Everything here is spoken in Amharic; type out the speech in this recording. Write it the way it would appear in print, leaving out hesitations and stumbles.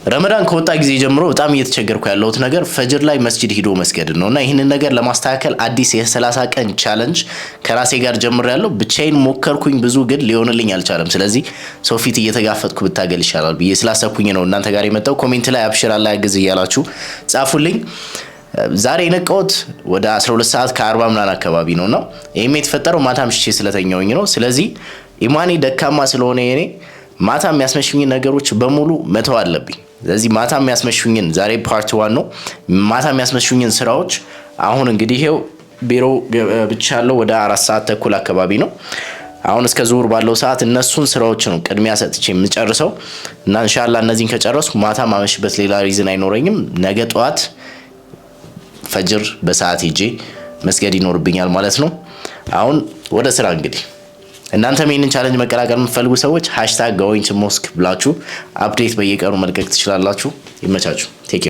ረመዳን ከወጣ ጊዜ ጀምሮ በጣም እየተቸገርኩ ያለሁት ነገር ፈጅር ላይ መስጂድ ሂዶ መስገድ ነውና ይህንን ነገር ለማስተካከል አዲስ የ30 ቀን ቻሌንጅ ከራሴ ጋር ጀምሬያለሁ። ብቻዬን ሞከርኩኝ ብዙ ግን ሊሆንልኝ አልቻለም። ስለዚህ ሰው ፊት እየተጋፈጥኩ ብታገል ይሻላል ብዬ ስላሰብኩኝ ነው እናንተ ጋር የመጣው። ኮሜንት ላይ አብሽር አላህ ያግዝ እያላችሁ ጻፉልኝ። ዛሬ የነቃሁት ወደ 12 ሰዓት ከ40 ምናምን አካባቢ ነውና ይሄም የተፈጠረው ማታ ምሽቼ ስለተኛውኝ ነው። ስለዚህ ኢማኔ ደካማ ስለሆነ የኔ ማታ የሚያስመሽኝ ነገሮች በሙሉ መተው አለብኝ። ስለዚህ ማታ የሚያስመሹኝን ዛሬ ፓርት 1 ነው። ማታ የሚያስመሹኝን ስራዎች አሁን እንግዲህ ይሄው ቢሮ ብቻ ያለው ወደ 4 ሰዓት ተኩል አካባቢ ነው። አሁን እስከ ዙር ባለው ሰዓት እነሱን ስራዎች ነው ቅድሚያ ሰጥቼ የምጨርሰው እና ኢንሻአላህ እነዚህን ከጨረስኩ ማታ ማመሽበት ሌላ ሪዝን አይኖረኝም። ነገ ጠዋት ፈጅር በሰዓት ሄጄ መስገድ ይኖርብኛል ማለት ነው። አሁን ወደ ስራ እንግዲህ እናንተም ይሄንን ቻሌንጅ መቀላቀል የምትፈልጉ ሰዎች #goingtomosque ብላችሁ አፕዴት በየቀኑ መልቀቅ ትችላላችሁ። ይመቻችሁ። ቴክ